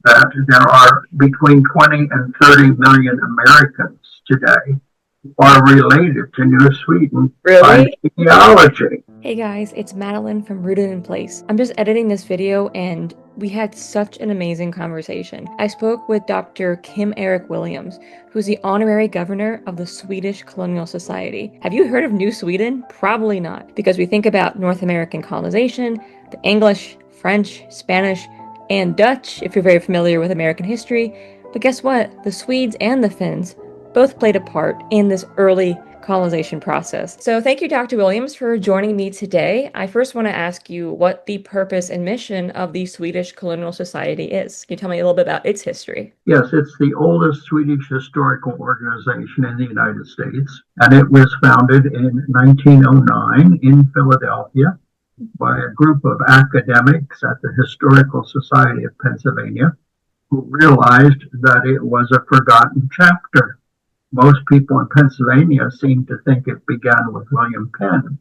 that there are between 20 and 30 million Americans today who are related to New Sweden by Really? genealogy. Hey guys, it's Madeline from Rooted in Place. I'm just editing this video and we had such an amazing conversation. I spoke with Dr. Kim Eric Williams, who's the Honorary Governor of the Swedish Colonial Society. Have you heard of New Sweden? Probably not, because we think about North American colonization, the English, French, Spanish, and Dutch, if you're very familiar with American history. But guess what? The Swedes and the Finns both played a part in this early colonization process. So thank you, Dr. Williams, for joining me today. I first want to ask you what the purpose and mission of the Swedish Colonial Society is. Can you tell me a little bit about its history? Yes, it's the oldest Swedish historical organization in the United States, and it was founded in 1909 in Philadelphia by a group of academics at the Historical Society of Pennsylvania who realized that it was a forgotten chapter. Most people in Pennsylvania seem to think it began with William Penn,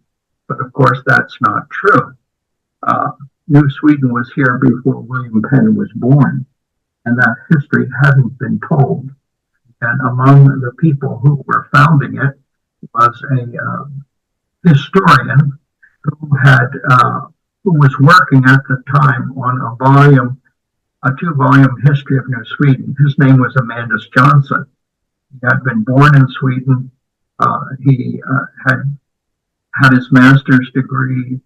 but of course that's not true. New Sweden was here before William Penn was born, and that history hadn't been told. And among the people who were founding it was a historian who was working at the time on a 2-volume history of New Sweden. His name was Amandus Johnson. He had been born in Sweden. He had his master's degree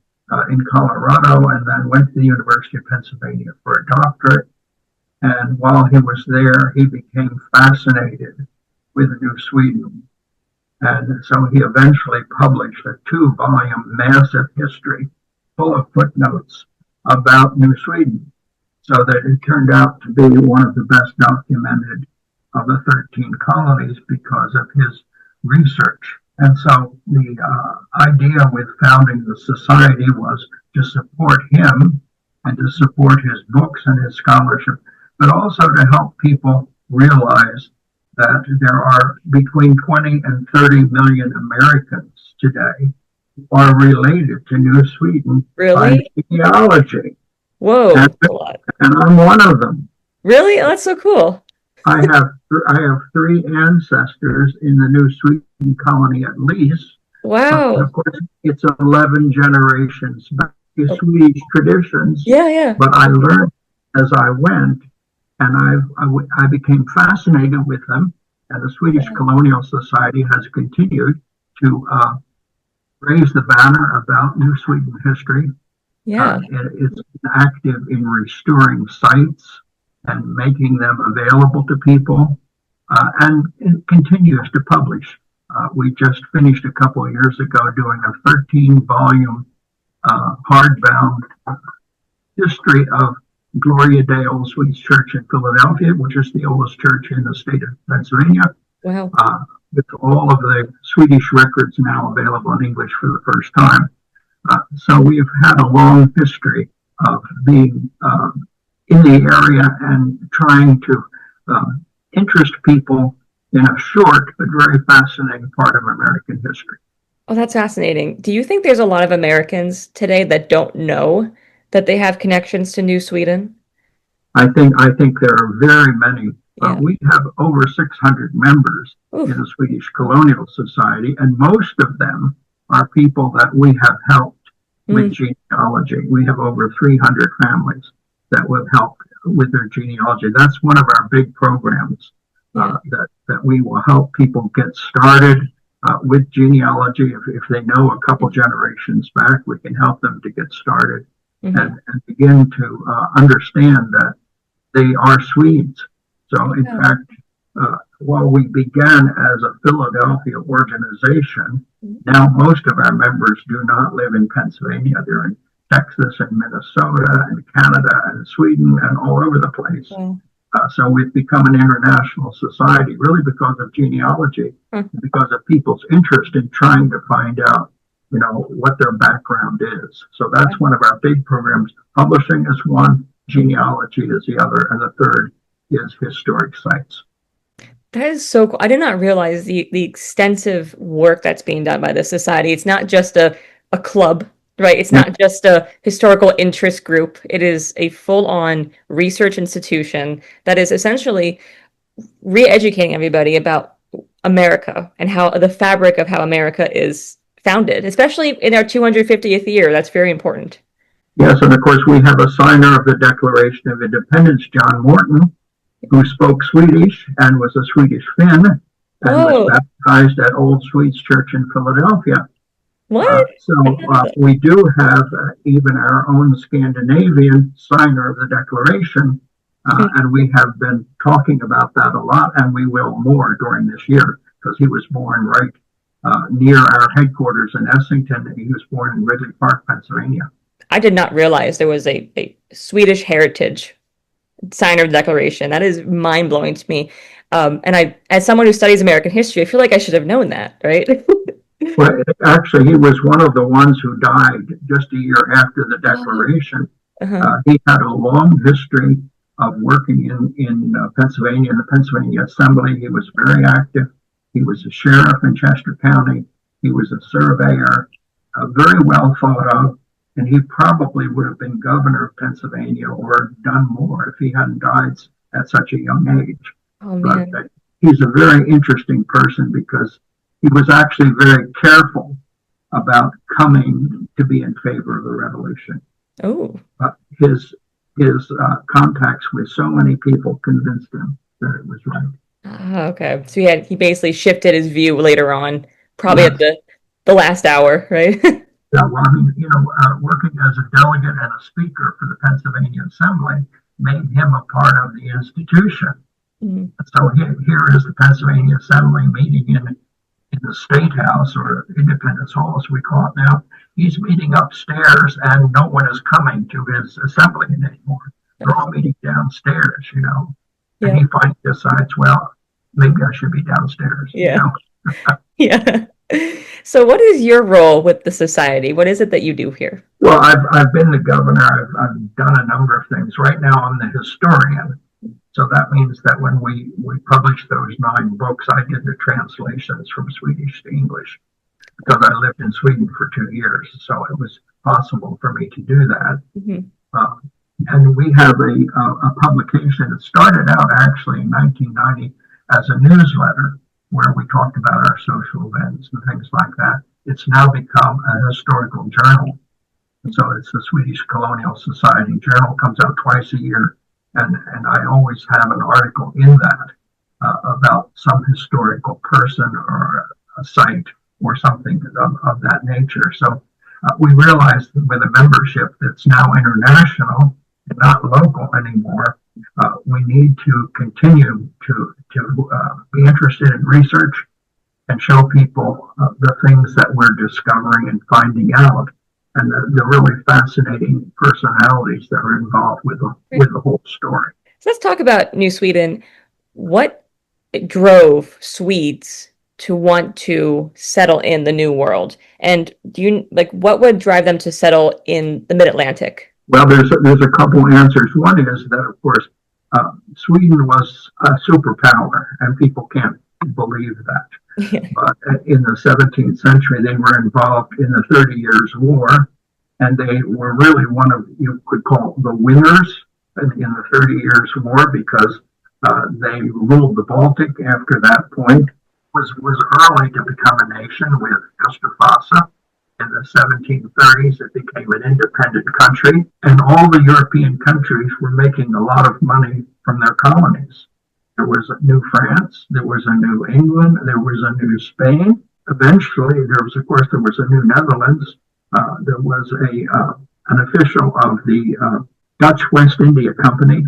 in Colorado and then went to the University of Pennsylvania for a doctorate. And while he was there, he became fascinated with New Sweden. And so he eventually published a 2-volume massive history full of footnotes about New Sweden, so that it turned out to be one of the best documented of the 13 colonies because of his research. And so the idea with founding the society was to support him and to support his books and his scholarship, but also to help people realize that there are between 20 and 30 million Americans today who are related to New Sweden by Really? genealogy. Whoa, And, a lot. and I'm one of them. Really? Oh, that's so cool. I have 3 ancestors in the New Sweden colony at least. Wow. Of course, it's 11 generations back to Swedish traditions. Yeah. But I learned as I went, and I became fascinated with them. And the Swedish Colonial Society has continued to raise the banner about New Sweden history. Yeah. It's active in restoring sites and making them available to people, and it continues to publish. We just finished a couple of years ago doing a 13-volume hardbound history of Gloria Dale Swedish Church in Philadelphia, which is the oldest church in the state of Pennsylvania. Wow. With all of the Swedish records now available in English for the first time. So we've had a long history of being in the area and trying to interest people in a short but very fascinating part of American history. Oh, that's fascinating. Do you think there's a lot of Americans today that don't know that they have connections to New Sweden? I think there are very many. Yeah. We have over 600 members Oof. in the Swedish Colonial Society, and most of them are people that we have helped with genealogy. We have over 300 families that we've helped with their genealogy. That's one of our big programs, that we will help people get started with genealogy. If they know a couple generations back, we can help them to get started and begin to understand that they are Swedes. So in fact, while we began as a Philadelphia organization, now most of our members do not live in Pennsylvania. They're in Texas and Minnesota and Canada and Sweden and all over the place. So we've become an international society really because of genealogy, because of people's interest in trying to find out, what their background is. So that's one of our big programs. Publishing is one, genealogy is the other, and the third is historic sites. That is so cool. I did not realize the extensive work that's being done by the society. It's not just a club right? It's not just a historical interest group. It is a full-on research institution that is essentially re-educating everybody about America and how the fabric of how America is founded, especially in our 250th year. That's very important. Yes, and of course we have a signer of the Declaration of Independence, John Morton, who spoke Swedish and was a Swedish Finn and was Whoa, baptized at Old Swedes Church in Philadelphia. what? We do have even our own Scandinavian signer of the Declaration, and we have been talking about that a lot, and we will more during this year because he was born right near our headquarters in Essington. He was born in Ridley Park, Pennsylvania. I did not realize there was a Swedish heritage signer of the Declaration. That is mind blowing to me. And as someone who studies American history, I feel like I should have known that, right? Well, actually, he was one of the ones who died just a year after the Declaration. He had a long history of working in Pennsylvania, in the Pennsylvania Assembly. He was very active. He was a sheriff in Chester County. He was a surveyor, very well thought of. And he probably would have been governor of Pennsylvania or done more if he hadn't died at such a young age. Oh, man. But he's a very interesting person because he was actually very careful about coming to be in favor of the revolution. Oh. His contacts with so many people convinced him that it was right. Okay. So he basically shifted his view later on, probably at the last hour, right? Yeah, well, working as a delegate and a speaker for the Pennsylvania Assembly made him a part of the institution. Mm-hmm. So here is the Pennsylvania Assembly meeting in the State House, or Independence Hall as we call it now. He's meeting upstairs and no one is coming to his assembly anymore. They're all meeting downstairs, Yeah. And he finally decides, well, maybe I should be downstairs. Yeah. Yeah. So what is your role with the society? What is it that you do here? Well, I've been the governor. I've done a number of things. Right now, I'm the historian. So that means that when we published those 9 books, I did the translations from Swedish to English because I lived in Sweden for 2 years. So it was possible for me to do that. Mm-hmm. And we have a publication that started out actually in 1990 as a newsletter where we talked about our social events and things like that. It's now become a historical journal. And so it's the Swedish Colonial Society journal, comes out twice a year. And I always have an article in that about some historical person or a site or something of that nature. So we realized that with a membership that's now international and not local anymore, we need to continue to be interested in research and show people the things that we're discovering and finding out, and the really fascinating personalities that are involved with the whole story. So let's talk about New Sweden. What drove Swedes to want to settle in the New World? And what would drive them to settle in the Mid-Atlantic? Well, there's a couple answers. One is that, of course, Sweden was a superpower, and people can't believe that. Yeah. But in the 17th century, they were involved in the 30 Years' War, and they were really one of, you could call, the winners in the 30 Years' War because they ruled the Baltic after that point. Was early to become a nation with Gustav Vasa. In the 1730s, it became an independent country, and all the European countries were making a lot of money from their colonies. There was a new France, there was a new England, there was a new Spain. Eventually, there was a new Netherlands. There was an official of the Dutch West India Company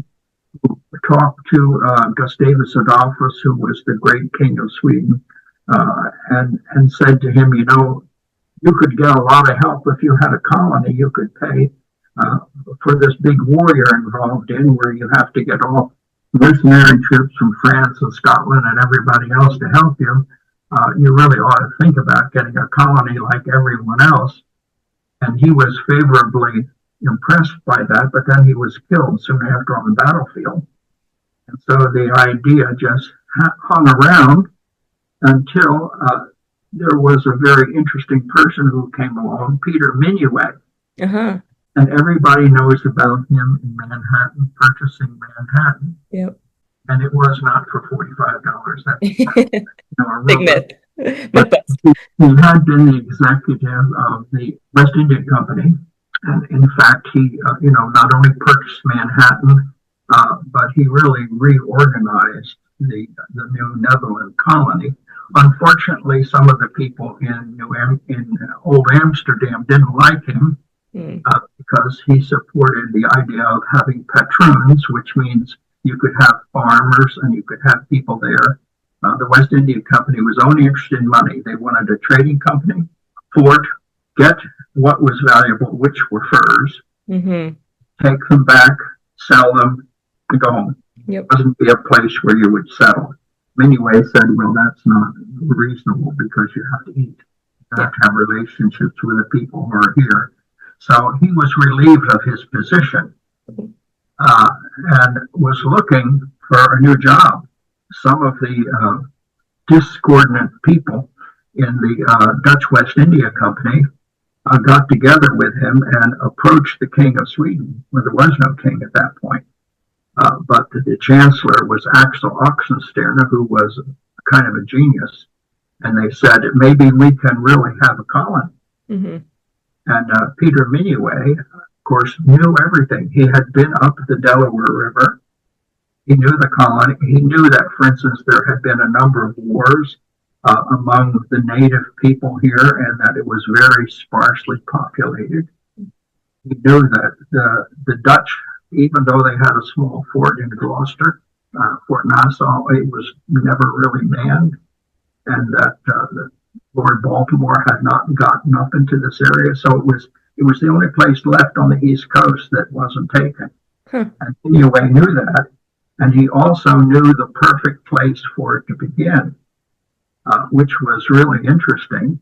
who talked to Gustavus Adolphus, who was the great king of Sweden, and said to him, you could get a lot of help if you had a colony. You could pay for this big war you're involved in, where you have to get all mercenary troops from France and Scotland and everybody else to help you. You really ought to think about getting a colony like everyone else. And he was favorably impressed by that, but then he was killed soon after on the battlefield. And so the idea just hung around until there was a very interesting person who came along, Peter Minuit, Uh-huh. And everybody knows about him in Manhattan, purchasing Manhattan. Yep. And it was not for $45. That's a Big rumor. myth. But Myth bust. he had been the executive of the West India Company. And in fact, he, not only purchased Manhattan, but he really reorganized the New Netherland colony. Unfortunately, some of the people in Old Amsterdam didn't like him because he supported the idea of having patroons, which means you could have farmers and you could have people there. The West India Company was only interested in money. They wanted a trading company, port, get what was valuable, which were furs, take them back, sell them, and go home. Yep. It wasn't be a place where you would settle. Minuit said, well, that's not reasonable because you have to eat. You have to have relationships with the people who are here. So he was relieved of his position and was looking for a new job. Some of the discordant people in the Dutch West India Company got together with him and approached the King of Sweden, when there was no king at that point. But the chancellor was Axel Oxenstierna, who was kind of a genius. And they said, maybe we can really have a colony. And Peter Minuit, of course, knew everything. He had been up the Delaware River. He knew the colony. He knew that, for instance, there had been a number of wars among the native people here and that it was very sparsely populated. He knew that the Dutch, even though they had a small fort in Gloucester, Fort Nassau, it was never really manned, and that Lord Baltimore had not gotten up into this area, so it was the only place left on the East Coast that wasn't taken. And Minuit knew that, and he also knew the perfect place for it to begin, which was really interesting.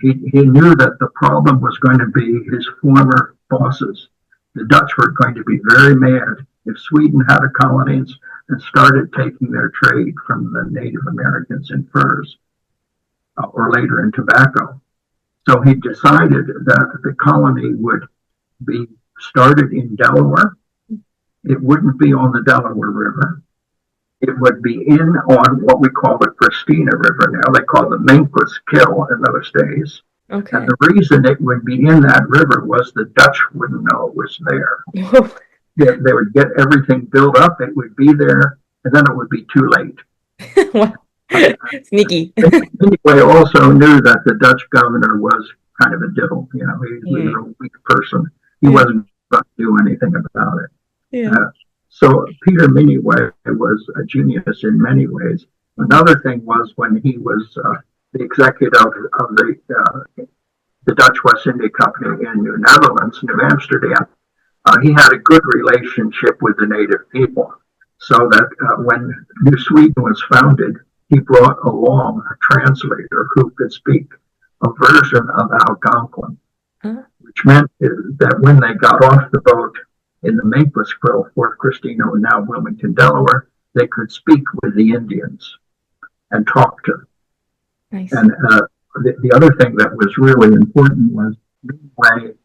He knew that the problem was going to be his former bosses. The Dutch were going to be very mad if Sweden had a colonies and started taking their trade from the Native Americans in furs or later in tobacco. So he decided that the colony would be started in Delaware. It wouldn't be on the Delaware River. It would be on what we call the Christina River now. They call it the Minquas Kill in those days. Okay. And the reason it would be in that river was the Dutch wouldn't know it was there. They would get everything built up, it would be there, and then it would be too late. Sneaky. Anyway, also knew that the Dutch governor was kind of a diddle. He was a weak person. He wasn't going to do anything about it. So Peter Minuit was a genius in many ways. Another thing was when he was the executive of the Dutch West India Company in New Netherlands, New Amsterdam, he had a good relationship with the native people. So that when New Sweden was founded, he brought along a translator who could speak a version of Algonquin, which meant that when they got off the boat in the Minquas-Quill, Fort Christina, now Wilmington, Delaware, they could speak with the Indians and talk to them. Nice. And the other thing that was really important was Minuit,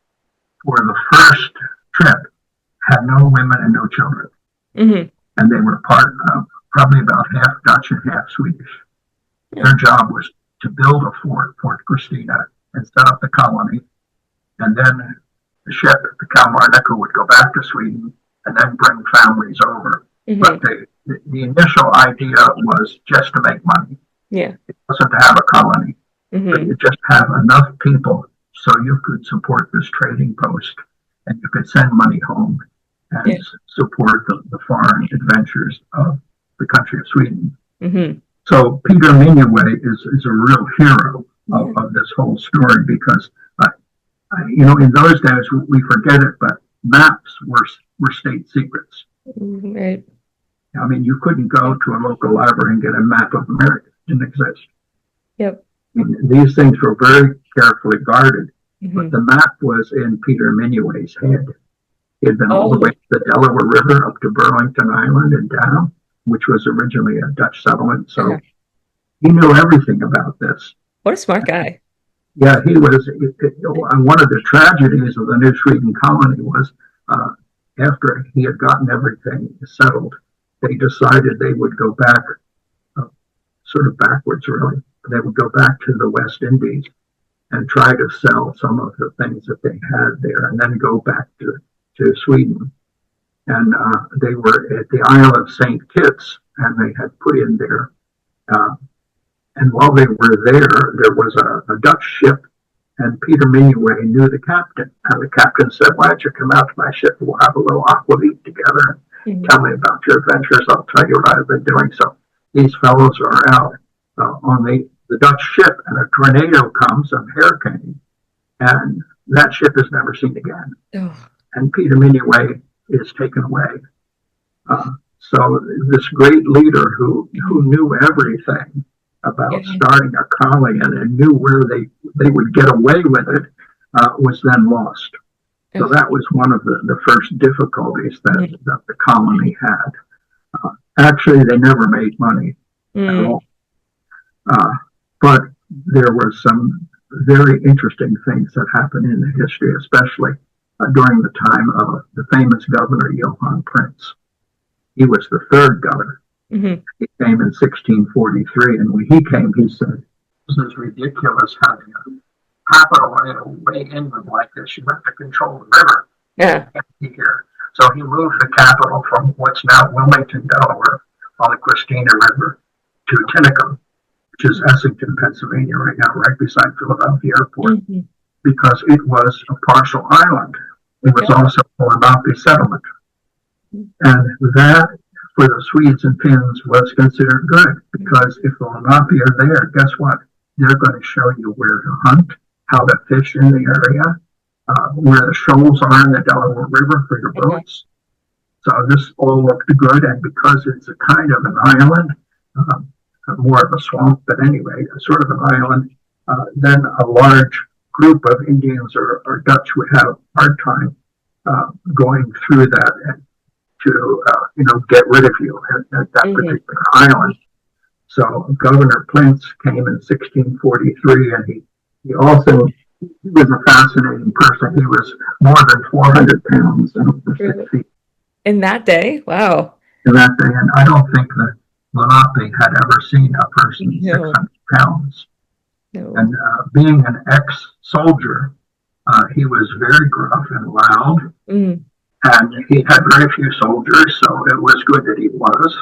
for the first trip, had no women and no children. And they were part of probably about half Dutch and half Swedish. Their job was to build a fort, Fort Christina, and set up the colony. And then the ship, the Kalmarnyka, would go back to Sweden and then bring families over. But the initial idea was just to make money. It wasn't to have a colony. But you just have enough people so you could support this trading post and you could send money home and support the foreign adventures of the country of Sweden. So Peter Minuit is a real hero of this whole story because, in those days, we forget it, but maps were state secrets. Right. I mean, you couldn't go to a local library and get a map of America. It didn't exist. Yep. I mean, these things were very carefully guarded, but the map was in Peter Minuit's head. He had been all the way to the Delaware River up to Burlington Island and down, which was originally a Dutch settlement. So he knew everything about this. What a smart guy. Yeah, he was. One of the tragedies of the New Sweden colony was after he had gotten everything settled, they decided they would go back, sort of backwards, really. They would go back to the West Indies and try to sell some of the things that they had there, and then go back to Sweden. And they were at the Isle of St. Kitts, and they had put in there. And while they were there was a Dutch ship, and Peter Minuit knew the captain. And the captain said, "Why don't you come out to my ship? We'll have a little aquavit together. Mm-hmm. Tell me about your adventures. I'll tell you what I've been doing." So these fellows are out on the Dutch ship, and a tornado comes, a hurricane, and that ship is never seen again. Oh. And Peter Minuit is taken away. So this great leader who knew everything about starting a colony and knew where they would get away with it, was then lost. So that was one of the first difficulties that the colony had. Actually, they never made money at all. But there were some very interesting things that happened in the history, especially during the time of the famous governor, Johann Prinz. He was the third governor. Mm-hmm. He came in 1643, and when he came, he said, "This is ridiculous having a capital way inland like this. You have to control the river." Yeah. Here. So he moved the capital from what's now Wilmington, Delaware, on the Christina River, to Tinicum, which is Essington, Pennsylvania, right now, right beside Philadelphia Airport, mm-hmm. because it was a partial island. It was also a Lenape settlement. And that, for the Swedes and Finns, was considered good, because if the Lenape are there, guess what? They're going to show you where to hunt, how to fish in the area, where the shoals are in the Delaware River for your boats. So this all looked good, and because it's a kind of an island, more of a swamp, but anyway, sort of an island, then a large group of Indians or Dutch would have a hard time going through that and to get rid of you at that particular island. So Governor Prinz came in 1643, and he also was a fascinating person. He was more than 400 pounds and over 6 feet. In that day? Wow. In that day, and I don't think that Lenape had ever seen a person 600 pounds. No. And being an ex-soldier, he was very gruff and loud. Mm. And he had very few soldiers, so it was good that he was.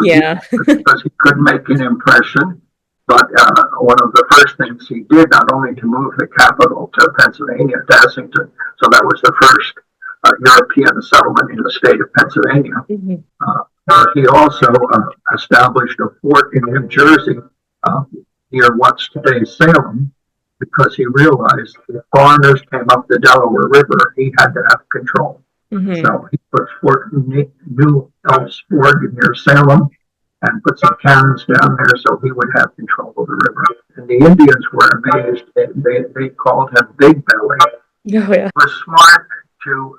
Yeah. Because he couldn't make an impression. But one of the first things he did, not only to move the capital to Pennsylvania, to Essington, so that was the first European settlement in the state of Pennsylvania. Mm-hmm. He also established a fort in New Jersey near what's today Salem, because he realized if foreigners came up the Delaware River, he had to have control. Mm-hmm. So he put Fort New Elmsford near Salem and put some cannons down there so he would have control of the river. And the Indians were amazed. They called him Big Belly. Oh, yeah. He was smart to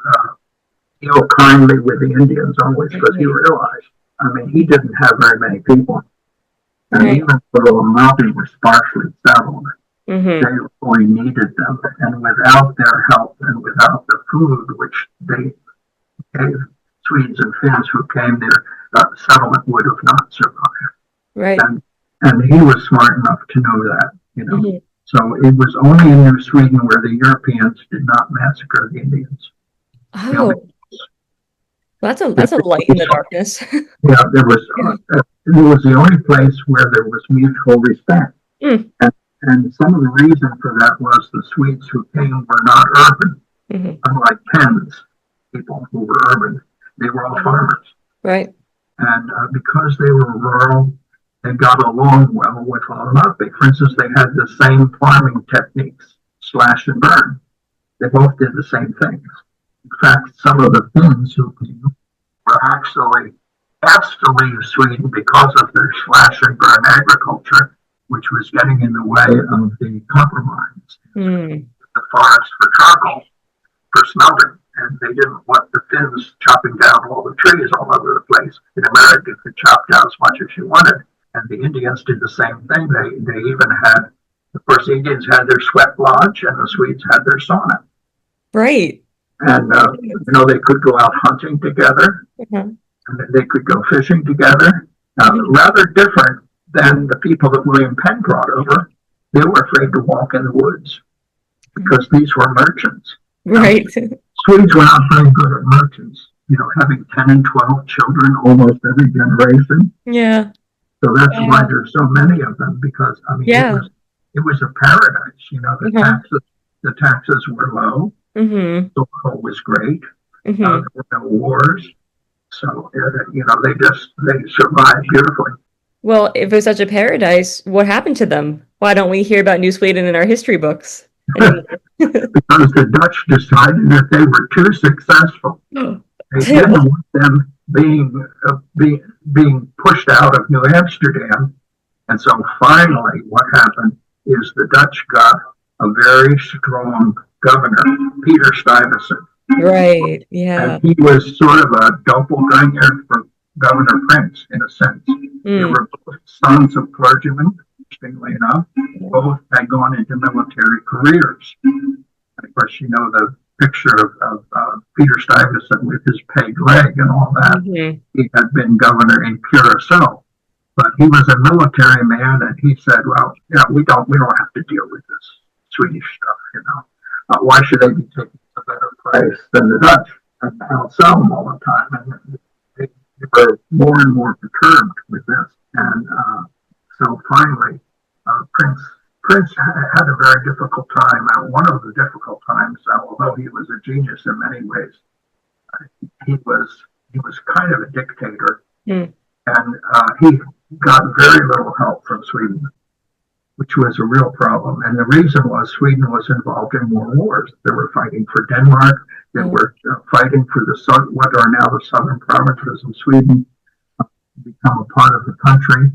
deal kindly with the Indians always, because he realized, he didn't have very many people. And even though the mountain was sparsely settled, mm-hmm. they really needed them. And without their help and without the food which they gave Swedes and Finns who came there, settlement would have not survived. Right. And he was smart enough to know that, Mm-hmm. So it was only in New Sweden where the Europeans did not massacre the Indians. Oh. That's a light in the darkness. Yeah, there was. It was the only place where there was mutual respect. Mm. And some of the reason for that was the Swedes who came were not urban, mm-hmm. unlike Penn's people who were urban. They were all farmers. Right. And because they were rural, they got along well with Lenape. For instance, they had the same farming techniques, slash and burn. They both did the same things. In fact, some of the Finns who came were actually asked to leave Sweden because of their slash and burn agriculture, which was getting in the way of the copper mines, the forest for charcoal, for smelting. And they didn't want the Finns chopping down all the trees all over the place. In America, you could chop down as much as you wanted. And the Indians did the same thing. They even had Of course, the Indians had their sweat lodge and the Swedes had their sauna. Right. And, they could go out hunting together. Uh-huh. And they could go fishing together. Rather different than the people that William Penn brought over. They were afraid to walk in the woods because these were merchants. Right. Swedes were not very good at merchants, having 10 and 12 children almost every generation. Yeah. So that's why there's so many of them, because, it was a paradise. The taxes were low. The oil was great. There were no wars. So, they survived beautifully. Well, if it's such a paradise, what happened to them? Why don't we hear about New Sweden in our history books? Because the Dutch decided that they were too successful. They didn't want them being pushed out of New Amsterdam. And so finally what happened is the Dutch got a very strong governor, Peter Stuyvesant. Right, yeah. And he was sort of a doppelganger for Governor Prinz, in a sense. They were both sons of clergymen, interestingly enough. Both had gone into military careers. And of course, the picture of Peter Stuyvesant with his pegged leg and all that. He had been governor in Curacao. But he was a military man, and he said, well, we don't have to deal with this Swedish stuff, why should they be taking a better price than the Dutch? And I'll sell them all the time. And they were more and more perturbed with this. And so finally, Prinz had a very difficult time. One of the difficult times, although he was a genius in many ways, he was kind of a dictator. And he got very little help from Sweden, which was a real problem. And the reason was Sweden was involved in more wars. They were fighting for Denmark. They were fighting for what are now the southern provinces of Sweden to become a part of the country.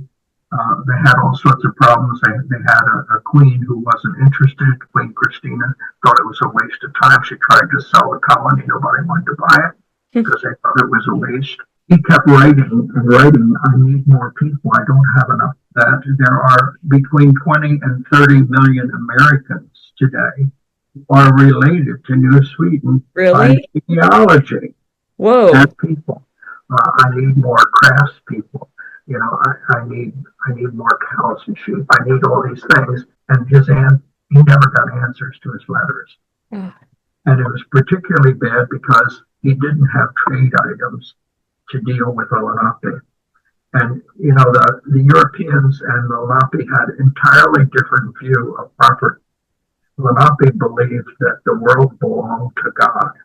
They had all sorts of problems. They had a queen who wasn't interested. Queen Christina thought it was a waste of time. She tried to sell the colony. Nobody wanted to buy it because they thought it was a waste. He kept writing and writing. I need more people. I don't have enough. That there are between 20 and 30 million Americans today who are related to New Sweden by genealogy. Whoa! And people. I need more craftspeople. I need more cows and sheep. I need all these things. And he never got answers to his letters. And it was particularly bad because he didn't have trade items to deal with the Lenape. And, the Europeans and the Lenape had an entirely different view of property. Lenape believed that the world belonged to God.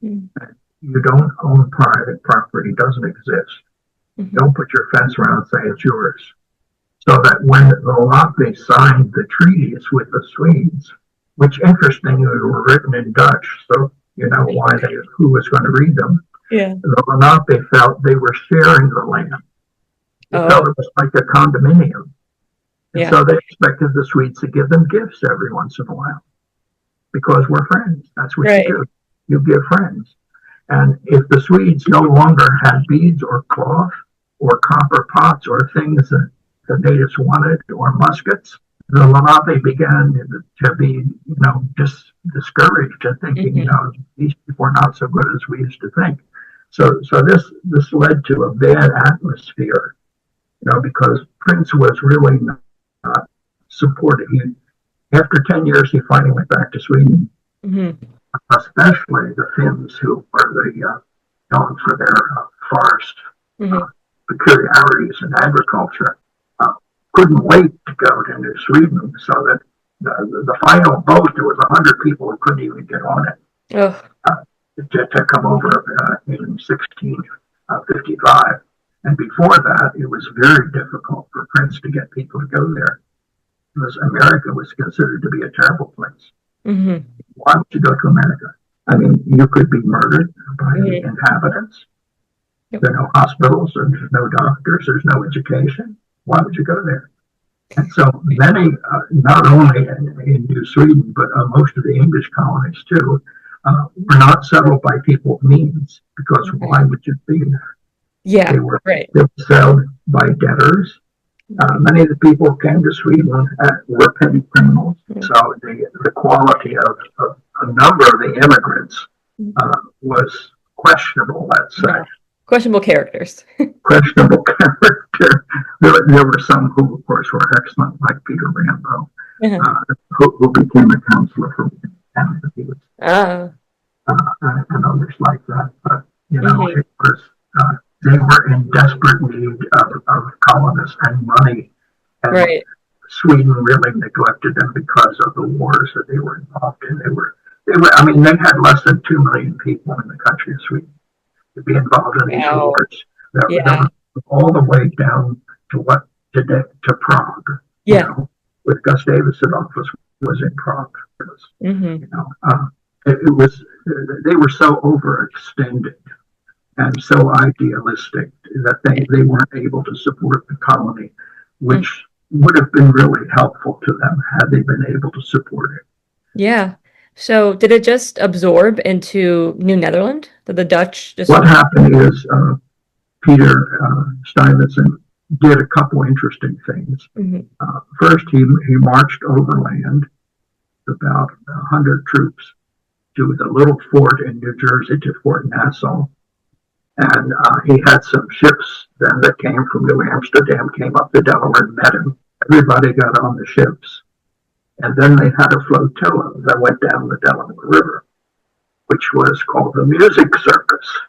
And you don't own private property. It doesn't exist. Don't put your fence around and say it's yours. So that when the Lenape signed the treaties with the Swedes, which interestingly were written in Dutch, so who was going to read them? The Lenape felt they were sharing the land. They felt it was like a condominium. And so they expected the Swedes to give them gifts every once in a while. Because we're friends. That's what you do. You give friends. And if the Swedes no longer had beads or cloth or copper pots or things that the natives wanted or muskets, the Lenape began to be, just discouraged and thinking, these people are not so good as we used to think. So this led to a bad atmosphere, because Prinz was really not supported. After 10 years, he finally went back to Sweden, especially the Finns, who were known for their forest peculiarities and agriculture, couldn't wait to go to New Sweden, so that the final boat, there was 100 people who couldn't even get on it. To come over in 1655. And before that, it was very difficult for Prinz to get people to go there, because America was considered to be a terrible place. Why would you go to America? I mean, you could be murdered by the inhabitants. There are no hospitals, there's no doctors, there's no education. Why would you go there? And so many, not only in New Sweden, but most of the English colonies too, were not settled by people of means, because why would you be there? They were settled by debtors Many of the people who came to Sweden were petty criminals. So the quality of a number of the immigrants was questionable, let's say. Questionable characters. Questionable character. There were some who, of course, were excellent, like Peter Rambo, who became a counselor for Canada. He was, and others like that. But, you know, it was, they were in desperate need of colonists and money. And Sweden really neglected them because of the wars that they were involved in. They were, I mean, they had less than 2 million people in the country of Sweden to be involved in these wars. That were all the way down to Prague. You know, with Gustavus Adolphus was in Prague. You know, it was, they were so overextended and so idealistic that they weren't able to support the colony, which would have been really helpful to them had they been able to support it. Yeah. So did it just absorb into New Netherland? Did the Dutch just... What happened is Peter Stuyvesant did a couple interesting things. First, he marched overland, about 100 troops, to the little fort in New Jersey, to Fort Nassau. And he had some ships then that came from New Amsterdam, came up the Delaware and met him. Everybody got on the ships. And then they had a flotilla that went down the Delaware River, which was called the Music Circus.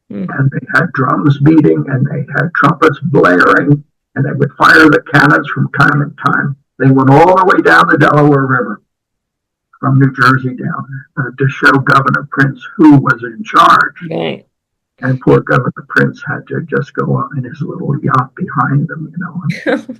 And they had drums beating and they had trumpets blaring and they would fire the cannons from time to time. They went all the way down the Delaware River from New Jersey down to show Governor Prinz who was in charge. And poor Governor Prinz had to just go on in his little yacht behind them, you know.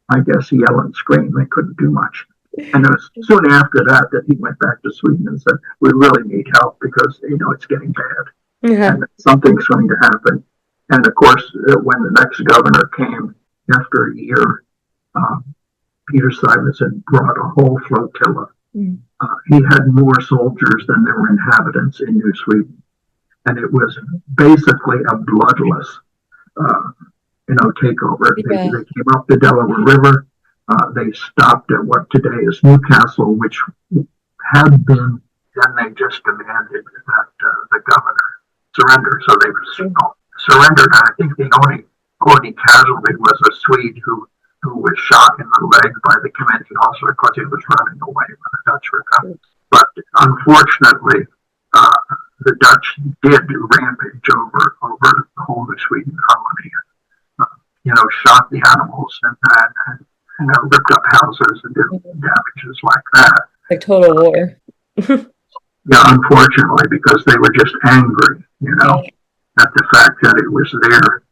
I guess yell and scream. They couldn't do much. And it was soon after that he went back to Sweden and said, we really need help because, you know, it's getting bad. And something's going to happen. And of course, when the next governor came after a year, Peter Stuyvesant brought a whole flotilla. He had more soldiers than there were inhabitants in New Sweden. And it was basically a bloodless, you know, takeover. They came up the Delaware River. They stopped at what today is Newcastle, which had been, then they just demanded that the governor surrender. So they surrendered. And I think the only casualty was a Swede who was shot in the leg by the commanding officer because he was running away when the Dutch were coming. But unfortunately, the Dutch did rampage over the whole of Sweden colony. You know, shot the animals and you know, ripped up houses and did damages like that. Like total war. Yeah, unfortunately, because they were just angry, you know, at the fact that it was there.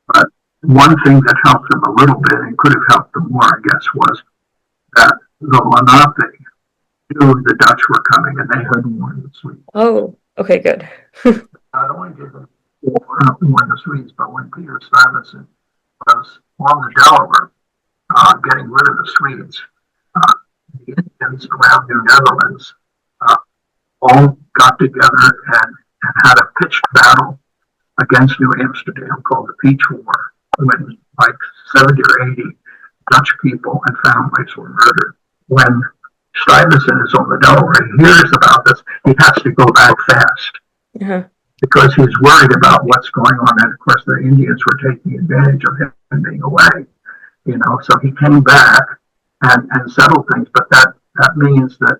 But one thing that helped them a little bit and could have helped them more, I guess, was that the Lenape knew the Dutch were coming and they had warned the Swedes. Oh, okay, good. Not only did they warn the Swedes, but when Peter Stuyvesant was on the Delaware, getting rid of the Swedes, the Indians around New Netherlands all got together and had a pitched battle against New Amsterdam called the Peach War, when like 70 or 80 Dutch people and families were murdered. When Stuyvesant is on the Delaware, he hears about this, he has to go back fast because he's worried about what's going on. And of course, the Indians were taking advantage of him being away, you know. So he came back and settled things, but that means that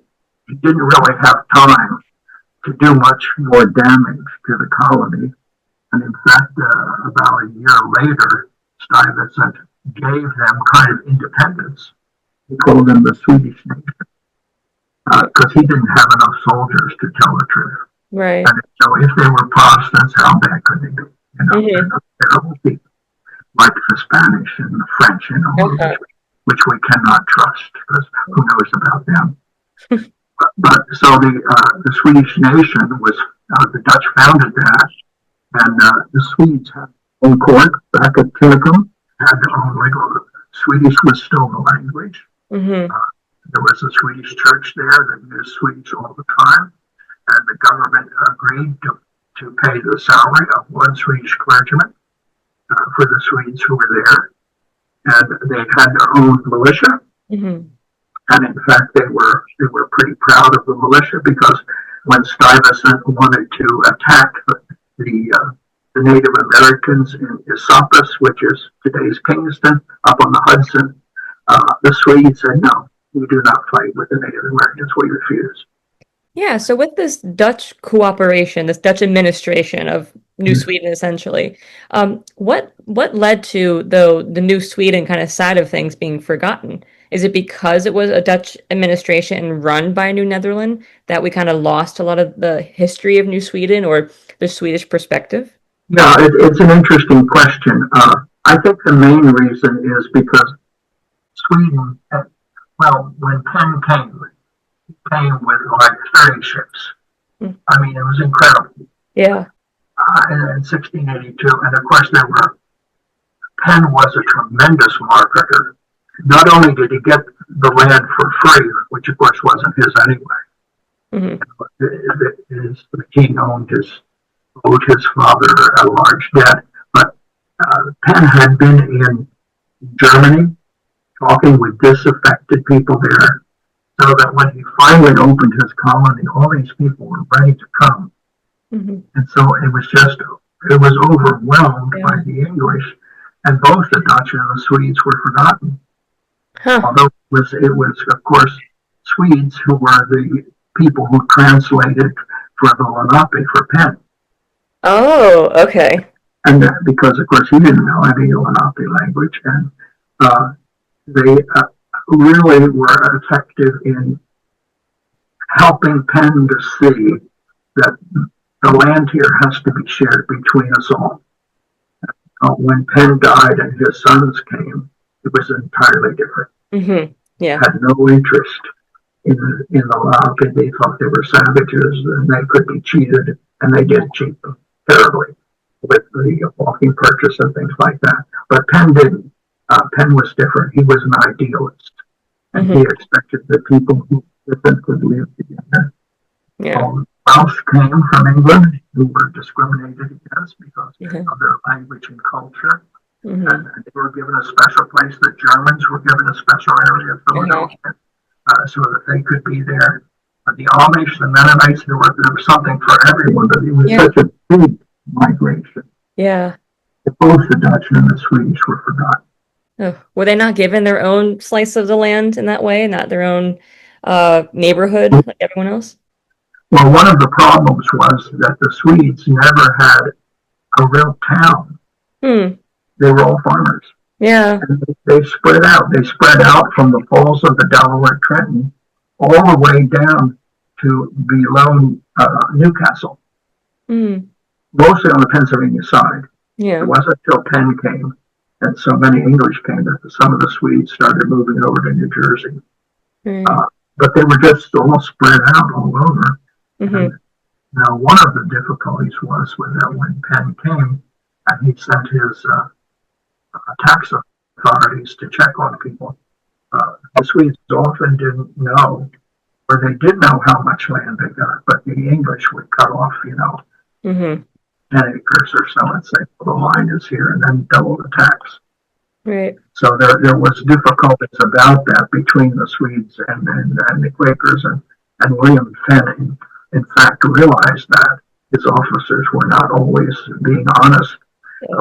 he didn't really have time to do much more damage to the colony. And in fact, about a year later, Stuyvesant gave them kind of independence. He called them the Swedish nation because he didn't have enough soldiers to tell the truth. Right. And so if they were Protestants, how bad could they be? You know, they're not terrible people, like the Spanish and the French, you know, which we cannot trust because who knows about them. But so the Swedish nation was, the Dutch founded that, and the Swedes had their own court back at Tillicum, had their own legal. Swedish was still the language. There was a Swedish church there that used Swedish all the time, and the government agreed to pay the salary of one Swedish clergyman for the Swedes who were there. and they had their own militia. Mm-hmm. And in fact, they were pretty proud of the militia, because when Stuyvesant wanted to attack the Native Americans in Esopus, which is today's Kingston, up on the Hudson, the Swedes said, "No, we do not fight with the Native Americans. We refuse." Yeah, so with this Dutch cooperation, this Dutch administration of New Sweden, essentially, what led to the New Sweden kind of side of things being forgotten? Is it because it was a Dutch administration run by New Netherland that we kind of lost a lot of the history of New Sweden or the Swedish perspective? Yeah, it's an interesting question. I think the main reason is because Sweden, well, when Penn came, he came with like 30 ships. Mm. I mean, it was incredible. Yeah. In 1682, and of course Penn was a tremendous marketer. Not only did he get the land for free, which of course wasn't his anyway. Mm-hmm. The king owed his father a large debt, but Penn had been in Germany talking with disaffected people there, so that when he finally opened his colony, all these people were ready to come. Mm-hmm. And so it was overwhelmed by the English, and both the Dutch and the Swedes were forgotten. Huh. Although it was, of course, Swedes who were the people who translated for the Lenape for Penn. Oh, okay. And because, of course, he didn't know any Lenape language, and they really were effective in helping Penn to see that the land here has to be shared between us all. When Penn died and his sons came, it was entirely different. Mm-hmm. Yeah. Had no interest in the Lenape. They thought they were savages and they could be cheated, and they did cheat them terribly with the walking purchase and things like that. But Penn didn't. Penn was different. He was an idealist, and he expected that people who with them could live together. Yeah. Welsh came from England, who were discriminated against because of their language and culture. Mm-hmm. And they were given a special place. The Germans were given a special area of Philadelphia, so that they could be there. The Amish, the Mennonites, there was something for everyone, but it was such a big migration. Yeah. Both the Dutch and the Swedish were forgotten. Oh, were they not given their own slice of the land in that way, not their own neighborhood like everyone else? Well, one of the problems was that the Swedes never had a real town. They were all farmers. Yeah. And they spread out. They spread out from the falls of the Delaware Trenton all the way down to below Newcastle. Mostly on the Pennsylvania side. Yeah. It wasn't until Penn came and so many English came that some of the Swedes started moving over to New Jersey. But they were just all spread out all over. Now, one of the difficulties was that when Penn came and he sent his tax authorities to check on people, the Swedes often didn't know, or they did know how much land they got, but the English would cut off, 10 acres or so and say, well, the line is here, and then double the tax. Right. So there was difficulties about that between the Swedes and the Quakers, and William Penn, in fact, realized that his officers were not always being honest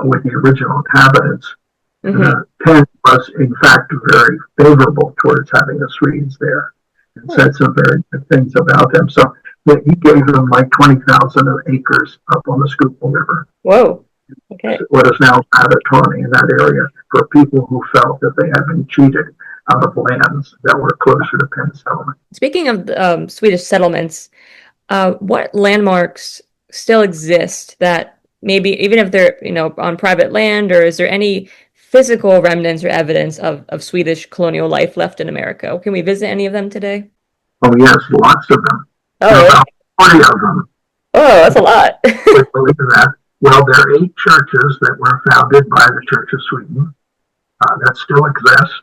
with the original inhabitants. Penn was, in fact, very favorable towards having the Swedes there and said some very good things about them. So he gave them like 20,000 acres up on the Schuylkill River. Whoa. Okay. What is now Attorney in that area for people who felt that they had been cheated out of lands that were closer to Penn settlement. Speaking of Swedish settlements, what landmarks still exist that maybe, even if they're on private land, or is there any physical remnants or evidence of Swedish colonial life left in America? Can we visit any of them today? Oh yes, lots of them. Oh, about 40 of them. Oh, that's a lot. Believe that. Well, there are 8 churches that were founded by the Church of Sweden that still exist.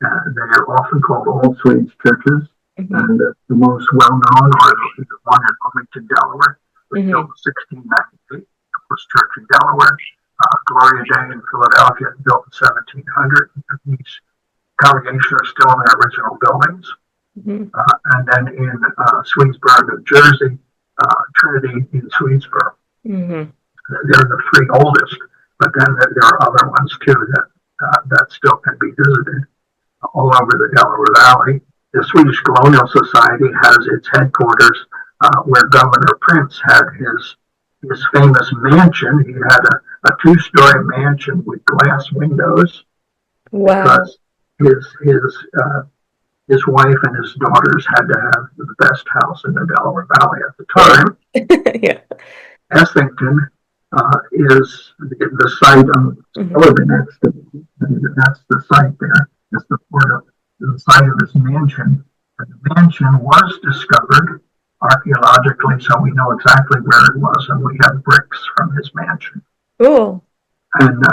They are often called Old Swedes churches. And the most well-known is the one in Wilmington, Delaware, which built in 1698, the first church in Delaware. Gloria Day in Philadelphia, built in 1700. These congregations are still in their original buildings. And then in Swedesboro, New Jersey, Trinity in Swedesboro. They're the three oldest, but then there are other ones too that still can be visited all over the Delaware Valley. The Swedish Colonial Society has its headquarters where Governor Prinz had his famous mansion. He had a two-story mansion with glass windows. Wow. Because his wife and his daughters had to have the best house in the Delaware Valley at the time. Yeah. Essington is the site of next to me. That's the site there. It's the site of his mansion. And the mansion was discovered archaeologically, so we know exactly where it was, and we have bricks from his mansion. Cool. And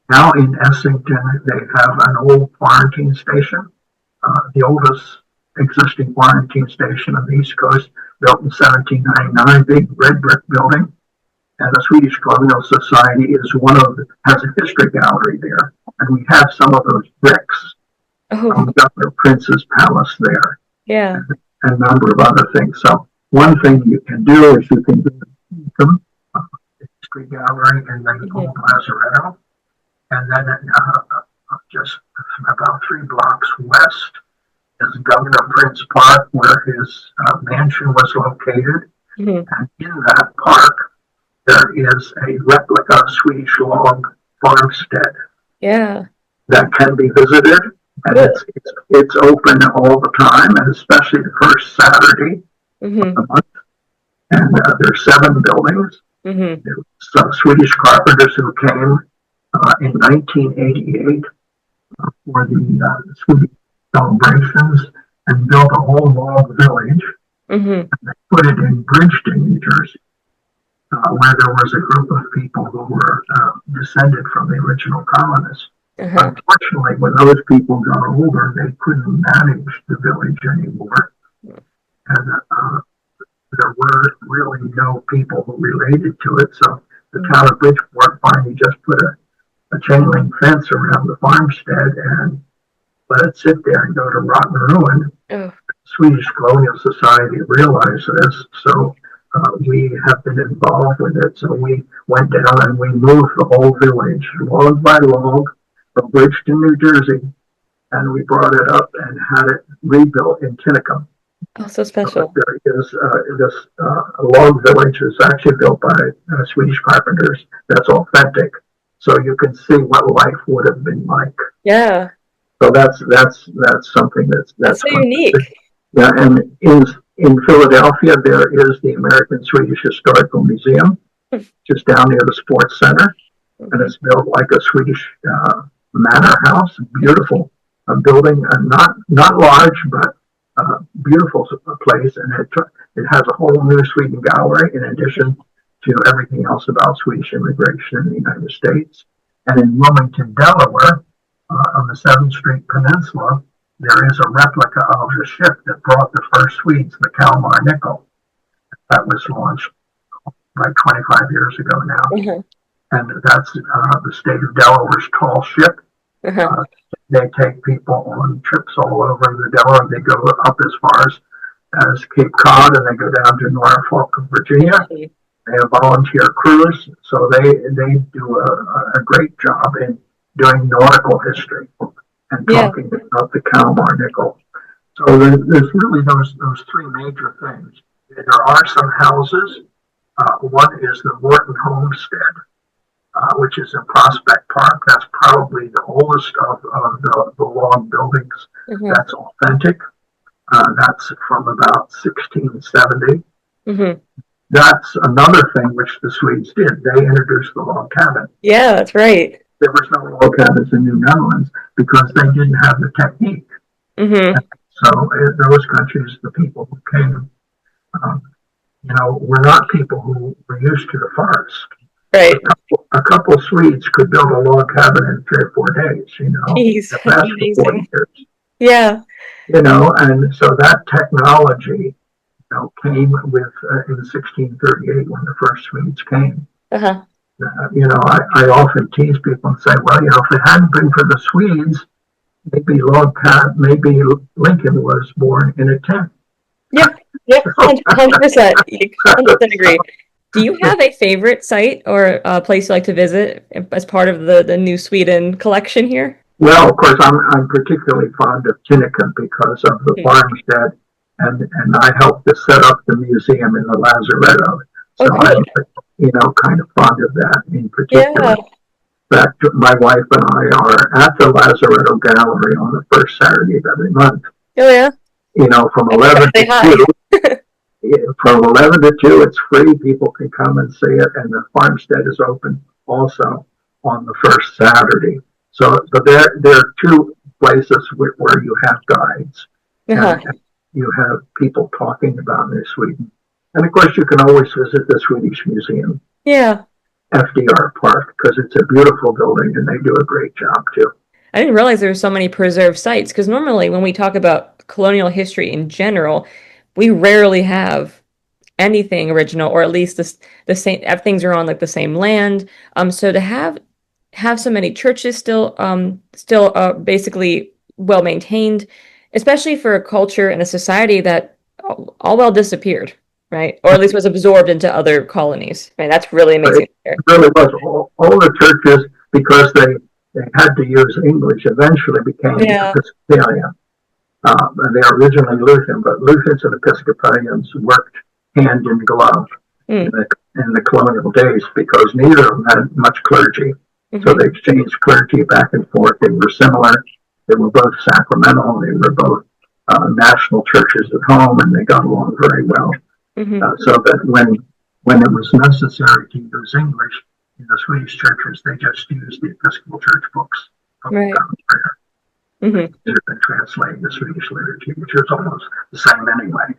now in Essington, they have an old quarantine station, the oldest existing quarantine station on the East Coast, built in 1799, big red brick building. And the Swedish Colonial Society has a history gallery there, and we have some of those bricks from Governor Prince's palace there. Yeah. And a number of other things. So one thing you can do is you can do the history gallery in the old Lazaretto, and then just about 3 blocks west is Governor Prince Park, where his mansion was located. And in that park, there is a replica Swedish log farmstead. Yeah. That can be visited, and it's open all the time, and especially the first Saturday of the month. And there's 7 buildings. There was some Swedish carpenters who came in 1988 for the Swedish celebrations and built a whole log village. And they put it in Bridgeton, New Jersey, where there was a group of people who were descended from the original colonists. Unfortunately, when those people got older, they couldn't manage the village anymore. And there were really no people who related to it, so the town of Bridgeport finally just put a chain link fence around the farmstead and let it sit there and go to rotten ruin. The Swedish Colonial Society realized this, so we have been involved with it. So we went down and we moved the whole village, log by log, from Bridgeton, New Jersey, and we brought it up and had it rebuilt in Tinicum. Oh, so special. So there is this log village is actually built by Swedish carpenters. That's authentic, so you can see what life would have been like. Yeah. So that's something that's so unique. Yeah, and in Philadelphia there is the American Swedish Historical Museum, just down near the Sports Center, and it's built like a Swedish manor house. Beautiful building, not large, but beautiful place, and it has a whole new Sweden gallery in addition to everything else about Swedish immigration in the United States. And in Wilmington, Delaware, on the 7th Street Peninsula, there is a replica of the ship that brought the first Swedes, the Kalmar Nickel. That was launched like 25 years ago now. And that's the state of Delaware's tall ship. They take people on trips all over the Delaware. They go up as far as Cape Cod, and they go down to Norfolk, Virginia. They have volunteer crews, so they do a great job in doing nautical history and talking about the Kalmar Nickel. So there's really those 3 major things. There are some houses. One is the Morton Homestead, which is in Prospect Park. That's probably the oldest of the log buildings. That's authentic. That's from about 1670. That's another thing which the Swedes did. They introduced the log cabin. Yeah, that's right. There was no log cabins in New Netherlands because they didn't have the technique. So those countries, the people who came, were not people who were used to the forest. Right. A couple of Swedes could build a log cabin in 3 or 4 days, Jeez, the best for 40 years. Yeah. And so that technology, came with in 1638 when the first Swedes came. I often tease people and say, well, if it hadn't been for the Swedes, maybe Lincoln was born in a tent. Yep, 100%. 100% agree. Do you have a favorite site or a place you like to visit as part of the New Sweden collection here? Well, of course, I'm particularly fond of Tinicum because of the farmstead, and I helped to set up the museum in the Lazaretto. So Okay. I'm, kind of fond of that in particular. Yeah. In fact, my wife and I are at the Lazaretto Gallery on the first Saturday of every month. Oh yeah. From I forgot 11 to say to hi. 2. From 11 to 2, it's free. People can come and see it, and the farmstead is open also on the first Saturday. So there are two places where you have guides Uh-huh. and you have people talking about New Sweden. And of course, you can always visit the Swedish Museum, Yeah. FDR Park, because it's a beautiful building and they do a great job too. I didn't realize there were so many preserved sites because normally when we talk about colonial history in general, we rarely have anything original, or at least the same things are on like the same land. So to have so many churches still basically well maintained, especially for a culture and a society that all well disappeared, right? Or at least was absorbed into other colonies. Right? That's really But amazing it here. really was all the churches, because they had to use English, eventually became Yeah. Episcopalian. They're originally Lutheran, but Lutherans and Episcopalians worked hand in glove Mm. in the colonial days because neither of them had much clergy. So Hmm. they exchanged clergy back and forth. They were similar. They were both sacramental. They were both national churches at home, and they got along very well. Hmm. So that when it was necessary to use English in the Swedish churches, they just used the Episcopal Church books of the Right. Common Prayer. Hmm. They've been translating the Swedish liturgy, which is almost the same anyway.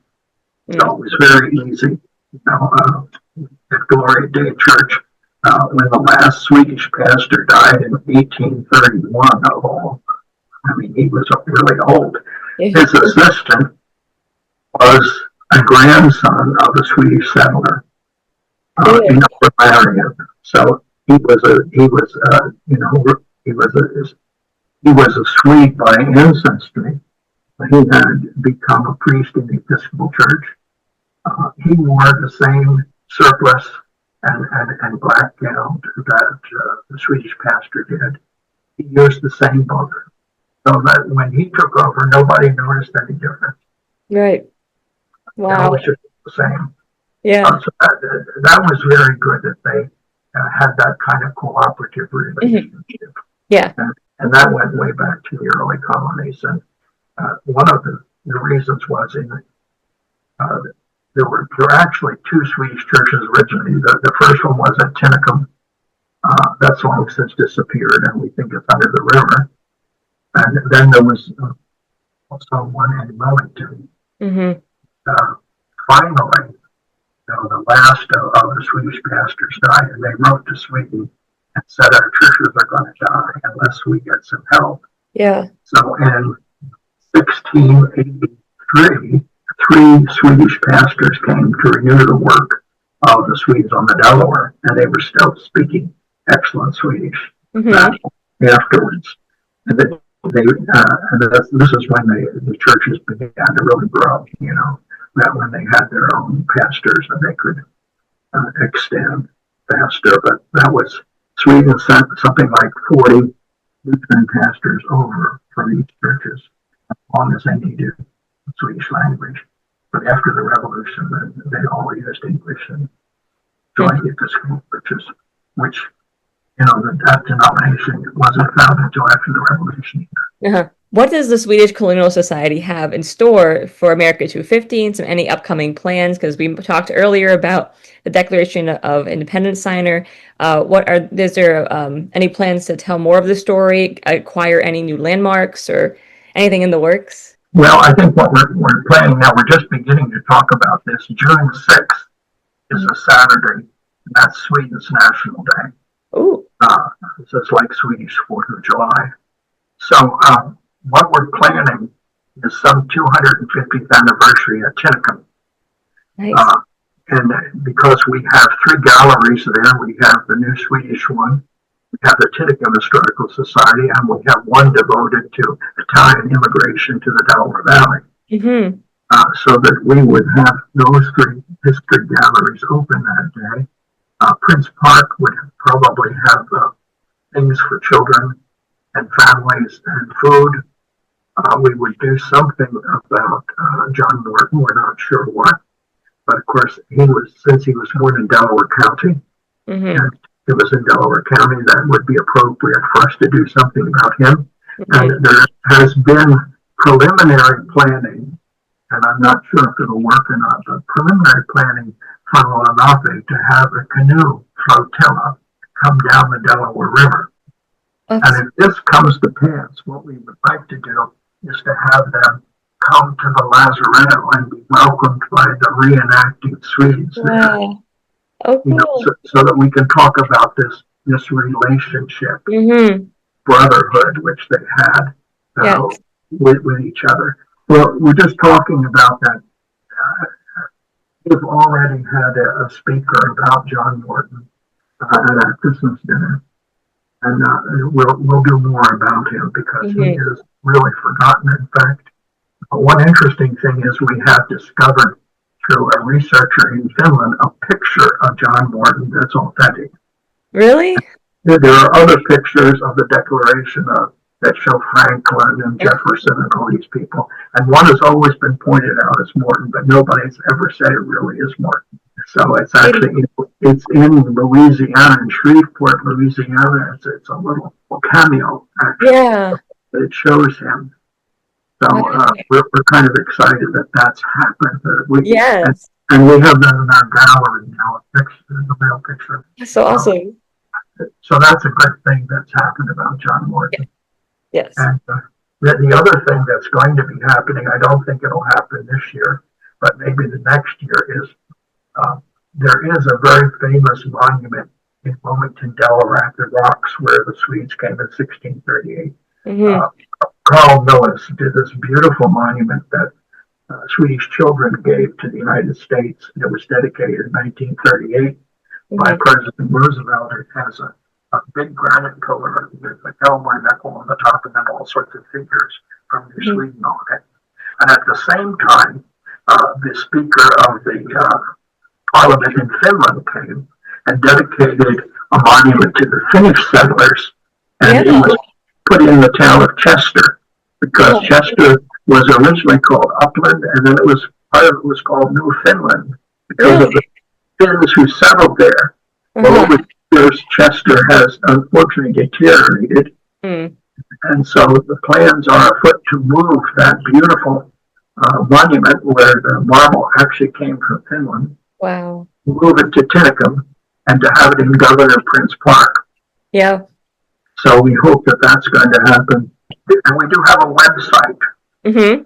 So Mm. it was very easy. At Gloria Day Church, when the last Swedish pastor died in 1831, of all, I mean, he was really old. Yeah. His assistant was a grandson of a Swedish settler in Bavaria. So he was he was a Swede by ancestry. He had become a priest in the Episcopal Church. He wore the same surplice and black gown that the Swedish pastor did. He used the same book, so that when he took over, nobody noticed any difference. Right. It was Wow. just the same. Yeah. So that was very good that they had that kind of cooperative Hmm. relationship. Yeah. And that went way back to the early colonies. And one of the reasons was uh, there were actually two Swedish churches originally. The first one was at Tinicum. That's long since disappeared, and we think it's under the river. And then there was also one in Wellington. Hmm. Finally, the last of the Swedish pastors died, and they wrote to Sweden and said our churches are going to die unless we get some help. Yeah. So in 1683, three Swedish pastors came to renew the work of the Swedes on the Delaware, and they were still speaking excellent Swedish Hmm. afterwards. And this is when the churches began to really grow, that when they had their own pastors and they could extend faster. But that was, Sweden sent something like 40 Lutheran pastors over for these churches, as long as they needed the Swedish language. But after the revolution, they all used English and joined the Episcopal churches, which, that denomination wasn't founded until after the revolution. Uh-huh. What does the Swedish Colonial Society have in store for America 250 and any upcoming plans? Because we talked earlier about the Declaration of Independence signer. Is there any plans to tell more of the story, acquire any new landmarks, or anything in the works? Well, I think what we're planning now, we're just beginning to talk about this. June 6th is a Saturday, and that's Sweden's National Day. Ooh. It's just like Swedish 4th of July. So what we're planning is some 250th anniversary at Tinicum. Nice. And because we have three galleries there, we have the New Swedish one, we have the Tinicum Historical Society, and we have one devoted to Italian immigration to the Delaware Valley. Mm-hmm. So that we would have those three history galleries open that day. Prince Park would probably have things for children and families and food. We would do something about John Morton. We're not sure what, but of course since he was born in Delaware County, and it was in Delaware County, that would be appropriate for us to do something about him. And there has been preliminary planning, and I'm not sure if it'll work or not, but preliminary planning from Lenape to have a canoe flotilla come down the Delaware River. And if this comes to pass, what we would like to do is to have them come to the Lazaretto and be welcomed by the reenacting Swedes there. Oh, cool. So that we can talk about this relationship, brotherhood, which they had with each other. Well, we're just talking about that. We've already had a speaker about John Morton at a Christmas dinner, and we'll do more about him because he is really forgotten. In fact, one interesting thing is we have discovered through a researcher in Finland a picture of John Morton that's authentic. Really? There are other pictures of the Declaration that show Franklin and Jefferson and all these people. And one has always been pointed out as Morton, but nobody's ever said it really is Morton. So it's actually, it's in Louisiana, in Shreveport, Louisiana. It's a little cameo, actually. Yeah. But it shows him. So we're kind of excited that that's happened. Yes. And we have that in our gallery now, the real picture. That's so awesome. So that's a good thing that's happened about John Morton. Yes. And the other thing that's going to be happening, I don't think it'll happen this year, but maybe the next year, is there is a very famous monument in Wilmington, Delaware, at the rocks where the Swedes came in 1638. Carl Millis did this beautiful monument that Swedish children gave to the United States. It was dedicated in 1938 by President Roosevelt. It has a big granite pillar with a Delaware nickel on the top, and then all sorts of figures from New Sweden on it. And at the same time, the Speaker of the Parliament in Finland came and dedicated a monument to the Finnish settlers, and it was put in the town of Chester, because Chester was originally called Upland, and then part of it was called New Finland because of the Finns who settled there. Well, over the years, Chester has unfortunately deteriorated, and so the plans are afoot to move that beautiful monument where the marble actually came from Finland. Wow. Move it to Tinicum and to have it in Governor Prinz Park. Yeah. So we hope that that's going to happen. And we do have a website.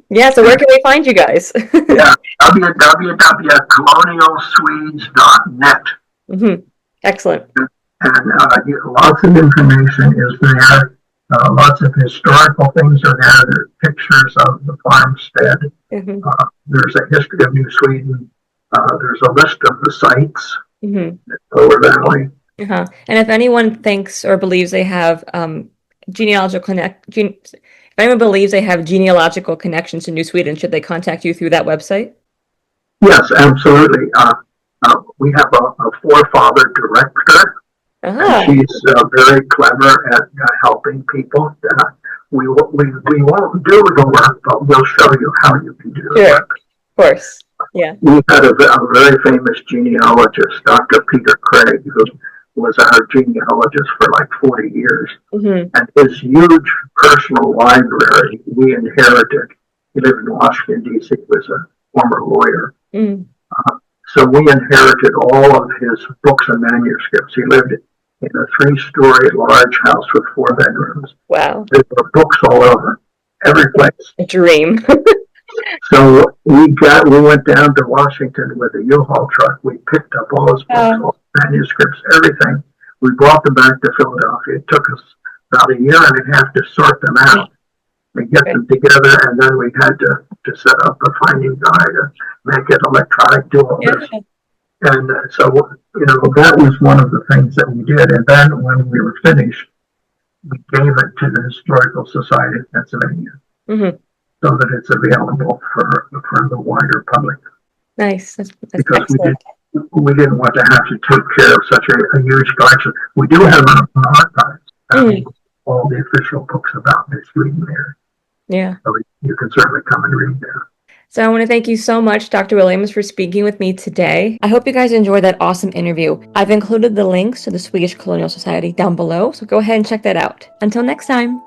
Yeah, so where can we find you guys? Yeah, www.colonialswedes.net. Excellent. And lots of information is there. Lots of historical things are there. There's pictures of the farmstead. There's a history of New Sweden. There's a list of the sites in Lower Valley. And if anyone thinks or believes they have if anyone believes they have genealogical connections to New Sweden, should they contact you through that website? Yes, absolutely. We have a forefather director. And she's very clever at helping people. We won't do the work, but we'll show you how you can do the work. Of course. Yeah. We had a very famous genealogist, Dr. Peter Craig, who was our genealogist for like 40 years. And his huge personal library we inherited. He lived in Washington, D.C., was a former lawyer. So we inherited all of his books and manuscripts. He lived in a 3-story large house with 4 bedrooms. Wow. There were books all over, every place. A dream. So we went down to Washington with a U-Haul truck. We picked up all his books, all his manuscripts, everything. We brought them back to Philadelphia. It took us about a year and a half to sort them out and get them together, and then we had to set up a finding guide to make it electronic, do all this. And so, that was one of the things that we did. And then when we were finished, we gave it to the Historical Society of Pennsylvania so that it's available for the wider public. Nice. That's Because excellent. we didn't want to have to take care of such a huge collection. We do have an archives, all the official books about New Sweden there. Yeah. So you can certainly come and read there. So I want to thank you so much, Dr. Williams, for speaking with me today. I hope you guys enjoyed that awesome interview. I've included the links to the Swedish Colonial Society down below, so go ahead and check that out. Until next time.